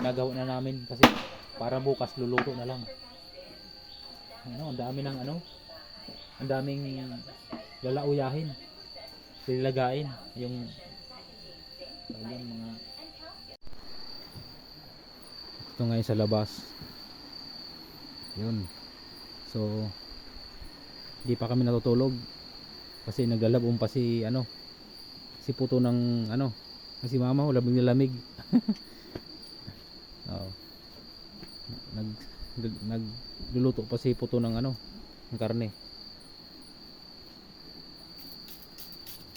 ginagawa na namin kasi para bukas luluto na lang. Ano, ang dami ng ano, ang daming lalauyahin, lilagain yung ayun, mga ito ngayon sa labas. Yun. So hindi pa kami natutulog kasi naglalabong pa si ano, si puto ng ano, si mama ko labing nilamig. Oo. Nag nagluluto pa si puto ng ano, ng karne.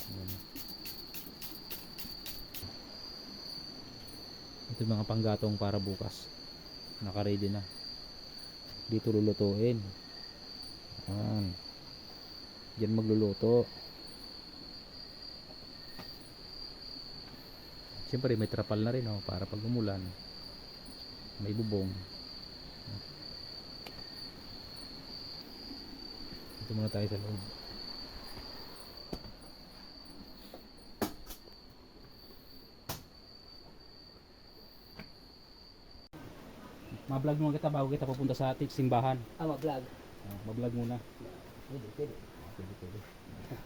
Ayan. Ito yung mga panggatong para bukas. Naka-ready na. Dito lulutuin. Ayan. Diyan magluluto. Siyempre may trapal na rin, oh, para pag umulan may bubong. Ito muna tayo sa loob. Ma-vlog muna kita bago kita papunta sa ating simbahan. Ma-vlog. Ma-vlog muna. Pwede. Pwede.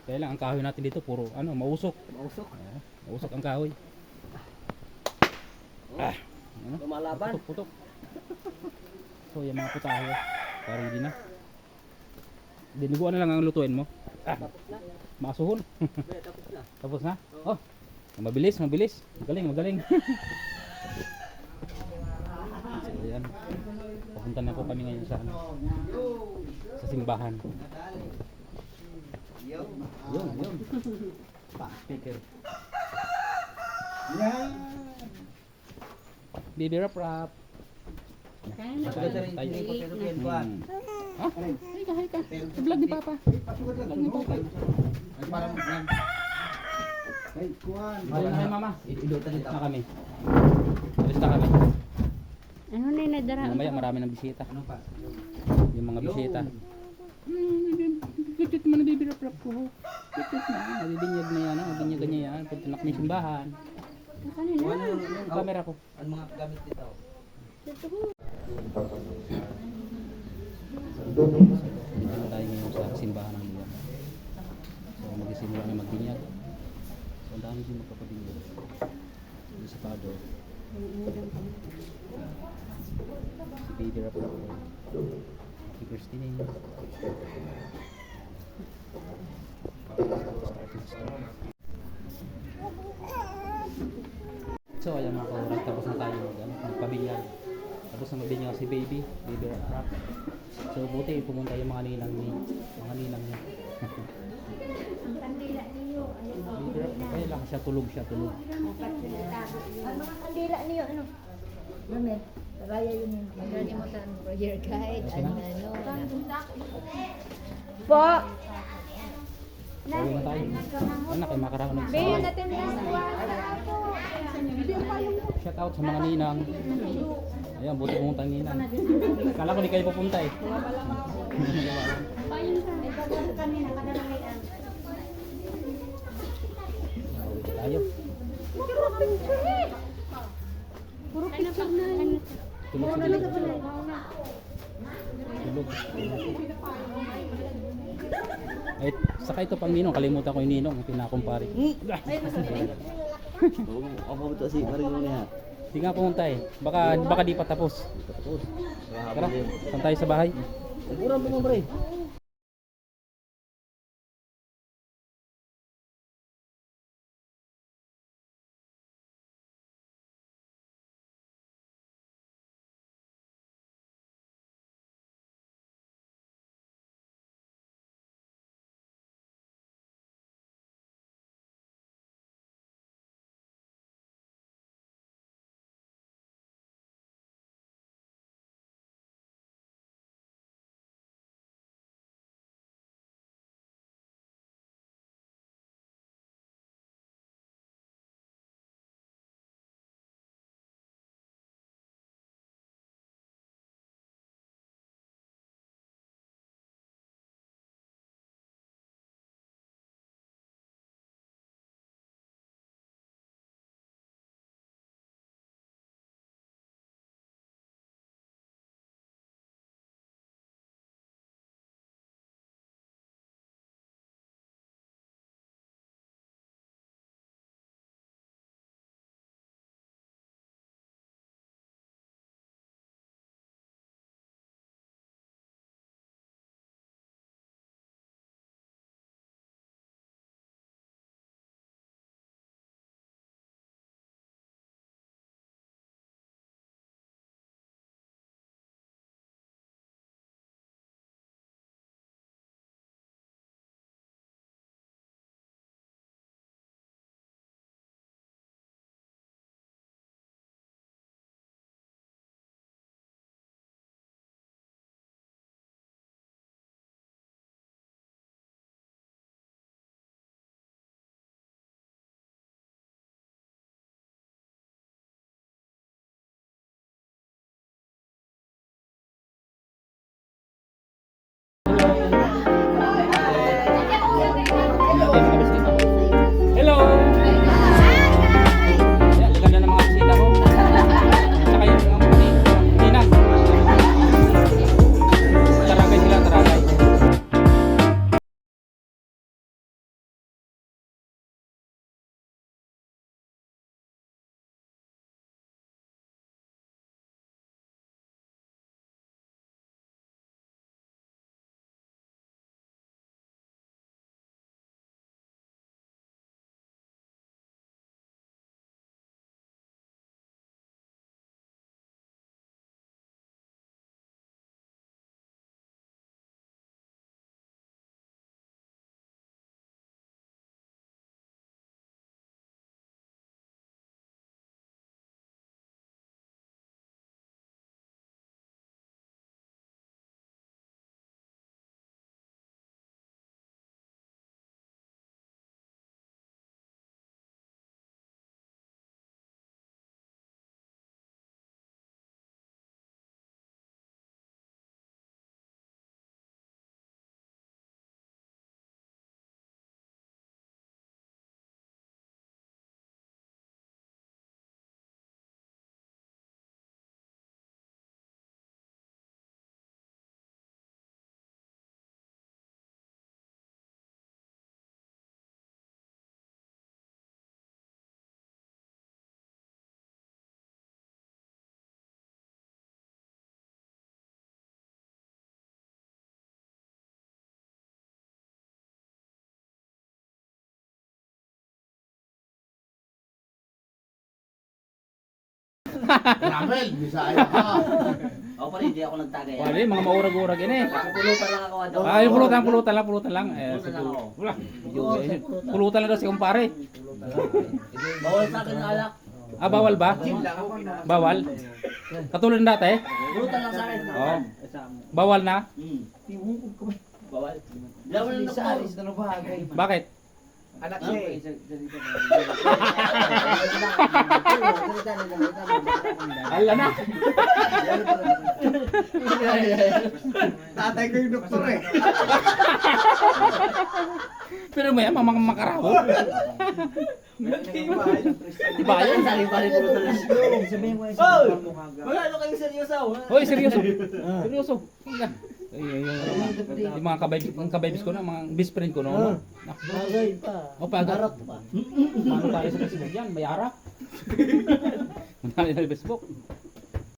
Kaya lang ang kahoy natin dito puro ano, mausok. Mausok. Mausok ang kahoy. Ano? Lumalaban. Putok. So yung mga putahe, ready na. Dinuguan na lang ang lutuin mo. Tapos na. Masuhon. Tapos na. Tapos na? Oh. Mabilis. Magaling. So ayan. Papunta na po kami ngayon sa ano, sa simbahan. Yun. Speaker. Yan. Baby rap. Maganda rin Tayo. yung pagkakuyan ko. Ha? Halika. Vlog ni Papa. Vlog ni Papa. Parang yan. Ay, kuwan. Ay, mama. Ilutan nito. Na kami. Alis na kami. Ano na yung nadara? Mamaya marami ng bisita. Ano pa? Yung mga bisita. Kutit mo na baby rap ko. Kutit na. Nadidinyag na yan. Nadidinyag niya yan. Punta na kami simbahan. Kanina. Yung camera ko. Ano mga gamit nito? Dito na tayo ngayon sa simbahan ng Lian. So magsisimula na magdinyag. So ang dami din magpapadinyag. Yung si Pado. Si baby rap ko. Si Christine. So ayan mga kaurang, tapos na tayo magpabinyag. Tapos na magbinyag si baby rap. So buti pumunta yung mga ninang niya. Ang kandila niyo. Baby rap, kaya lang siya tulog. Ang mga kandila niyo. Ano? Mami, raya yun yung kandila mo sa prayer guide. Ano? Po! Pauwi na tayo. Anak ay makaraon ng Bayan natin na shout out sa mga ninang. Ayan, buti pumunta ang ninang. Kala ko di kayo pupunta eh. Pauwi tayo. Puro picture na. Tulog si Dilog. Tulog. Ay, saka ito pang ninong, kalimutan ko yung ninong, pinakumpare. Ako ito si Maring niya. Hindi nga pumunta eh. Baka di pa tapos. Tara, saan tayo sa bahay? Siguro mo pre. Ramel, Bisaya ka. Ako pa rin, hindi ako nagtagay. Wala, mga maurag-urag yun eh. Pulutan lang ako. Ah, yung pulutan lang. Eh, Pulutan lang ako. wala. Pulutan lang daw si kumpare. Bawal sa akin ng alak. Ah, bawal ba? Bawal? Katulad ng dati? Pulutan lang sa akin. Oo. Bawal na? Bawal. Bawal na sa alis. Bakit? Anak niya eh. Ala na. Tatay ko yung doktor eh. Pero may mga makarabo. Diba yun? Sari-sari pulutan lang. Sabihin ko yung Oh! mukha ga. Wala ano kayong seryoso. Hoy, seryoso. Seryoso. Yan. Yung mga kabaybis ko na, mga best friend ko no. Bagay pa. O pagarap pa. Paano tayo sa Facebook yan? May ara. Madami na Facebook.